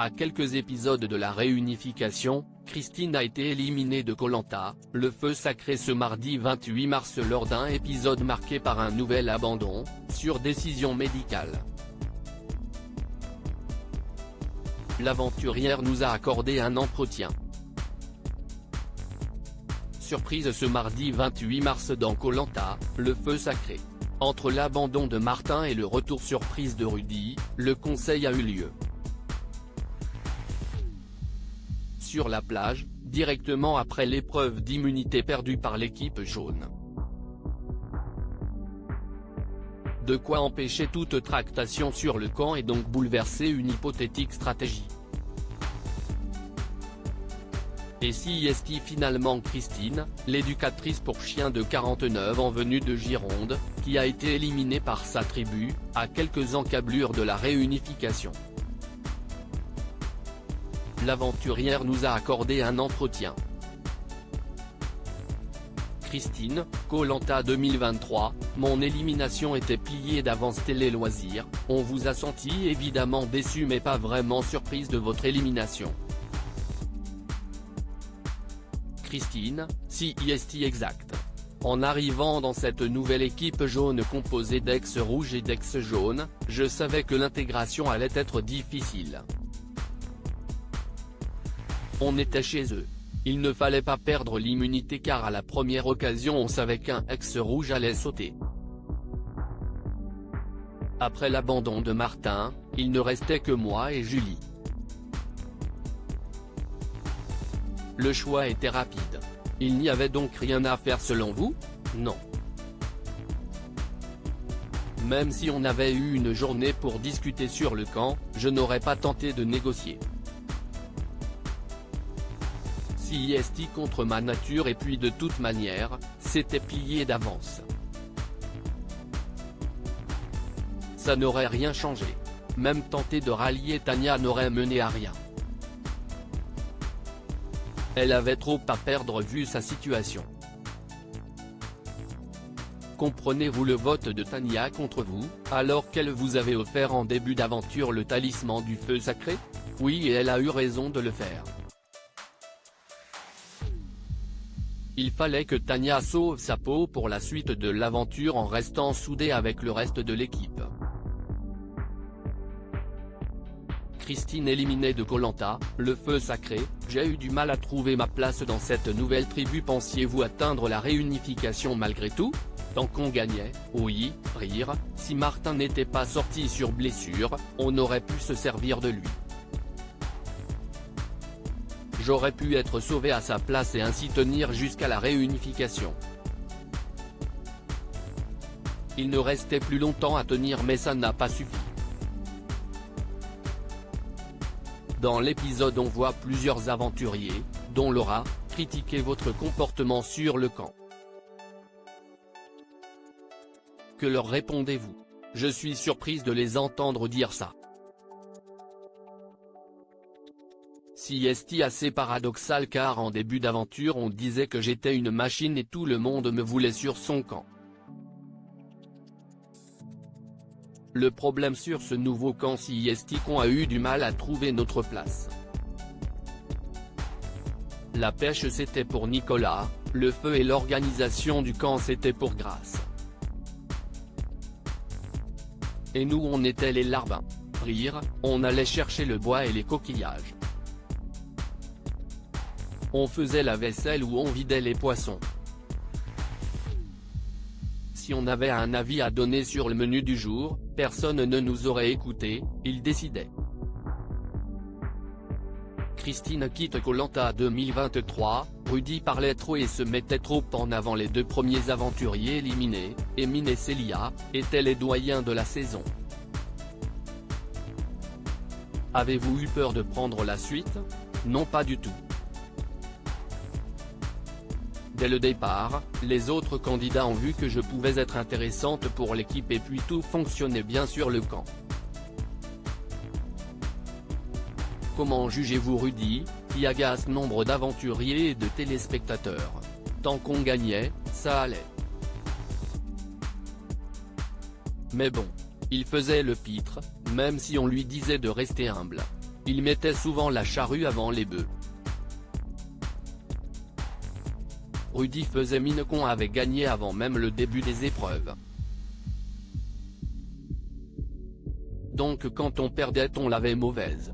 À quelques épisodes de la réunification, Christine a été éliminée de Koh-Lanta, le feu sacré ce mardi 28 mars lors d'un épisode marqué par un nouvel abandon, sur décision médicale. L'aventurière nous a accordé un entretien. Surprise ce mardi 28 mars dans Koh-Lanta, le feu sacré. Entre l'abandon de Martin et le retour surprise de Rudy, le conseil a eu lieu. Sur la plage, directement après l'épreuve d'immunité perdue par l'équipe jaune. De quoi empêcher toute tractation sur le camp et donc bouleverser une hypothétique stratégie. Et si est finalement Christine, l'éducatrice pour chiens de 49 ans venue de Gironde, qui a été éliminée par sa tribu, à quelques encablures de la réunification. L'aventurière nous a accordé un entretien. Christine, Koh-Lanta 2023, mon élimination était pliée d'avance télé loisirs, on vous a senti évidemment déçu mais pas vraiment surprise de votre élimination. Christine, si est exact. En arrivant dans cette nouvelle équipe jaune composée d'ex-rouges et d'ex-jaunes, je savais que l'intégration allait être difficile. On était chez eux. Il ne fallait pas perdre l'immunité car à la première occasion on savait qu'un ex-rouge allait sauter. Après l'abandon de Martin, il ne restait que moi et Julie. Le choix était rapide. Il n'y avait donc rien à faire selon vous? Non. Même si on avait eu une journée pour discuter sur le camp, je n'aurais pas tenté de négocier. Si est contre ma nature et puis de toute manière, c'était plié d'avance. Ça n'aurait rien changé. Même tenter de rallier Tania n'aurait mené à rien. Elle avait trop à perdre vu sa situation. Comprenez-vous le vote de Tania contre vous, alors qu'elle vous avait offert en début d'aventure le talisman du feu sacré? Oui, et elle a eu raison de le faire. Il fallait que Tania sauve sa peau pour la suite de l'aventure en restant soudée avec le reste de l'équipe. Christine éliminée de Koh-Lanta, le feu sacré, j'ai eu du mal à trouver ma place dans cette nouvelle tribu. Pensiez-vous atteindre la réunification malgré tout? Tant qu'on gagnait, oui, rire, si Martin n'était pas sorti sur blessure, on aurait pu se servir de lui. J'aurais pu être sauvé à sa place et ainsi tenir jusqu'à la réunification. Il ne restait plus longtemps à tenir mais ça n'a pas suffi. Dans l'épisode on voit plusieurs aventuriers, dont Laura, critiquer votre comportement sur le camp. Que leur répondez-vous? Je suis surprise de les entendre dire ça. Si est assez paradoxal car en début d'aventure on disait que j'étais une machine et tout le monde me voulait sur son camp. Le problème sur ce nouveau camp si est qu'on a eu du mal à trouver notre place. La pêche c'était pour Nicolas, le feu et l'organisation du camp c'était pour Grace. Et nous on était les larbins. Rire, on allait chercher le bois et les coquillages. On faisait la vaisselle ou on vidait les poissons. Si on avait un avis à donner sur le menu du jour, personne ne nous aurait écoutés, ils décidaient. Christine quitte Koh-Lanta 2023, Rudy parlait trop et se mettait trop en avant. Les deux premiers aventuriers éliminés, Emine et Célia, étaient les doyens de la saison. Avez-vous eu peur de prendre la suite? Non, pas du tout. Dès le départ, les autres candidats ont vu que je pouvais être intéressante pour l'équipe et puis tout fonctionnait bien sur le camp. Comment jugez-vous Rudy, qui agace nombre d'aventuriers et de téléspectateurs? Tant qu'on gagnait, ça allait. Mais bon, il faisait le pitre, même si on lui disait de rester humble. Il mettait souvent la charrue avant les bœufs. Rudy faisait mine qu'on avait gagné avant même le début des épreuves. Donc quand on perdait on l'avait mauvaise.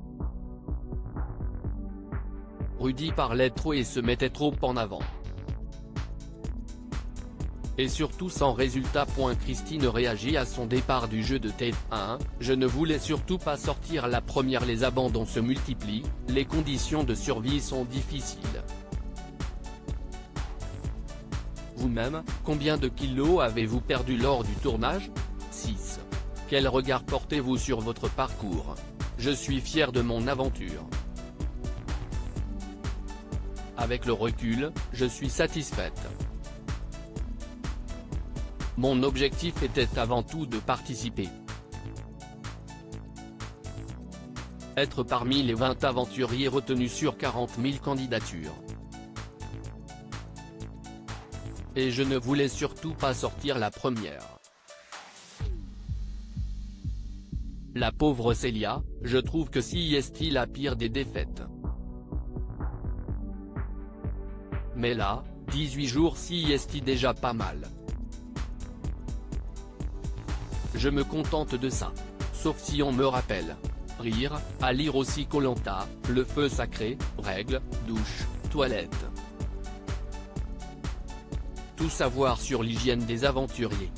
Rudy parlait trop et se mettait trop en avant. Et surtout sans résultat. Christine réagit à son départ du jeu de tête 1, je ne voulais surtout pas sortir la première. Les abandons se multiplient, les conditions de survie sont difficiles. Vous-même, combien de kilos avez-vous perdu lors du tournage? 6. Quel regard portez-vous sur votre parcours? Je suis fier de mon aventure. Avec le recul, je suis satisfaite. Mon objectif était avant tout de participer. Être parmi les 20 aventuriers retenus sur 40 000 candidatures. Et je ne voulais surtout pas sortir la première. La pauvre Célia, je trouve que si est la pire des défaites. Mais là, 18 jours si est déjà pas mal. Je me contente de ça. Sauf si on me rappelle. Rire, à lire aussi Koh-Lanta, le feu sacré, règles, douche, toilette. Tout savoir sur l'hygiène des aventuriers.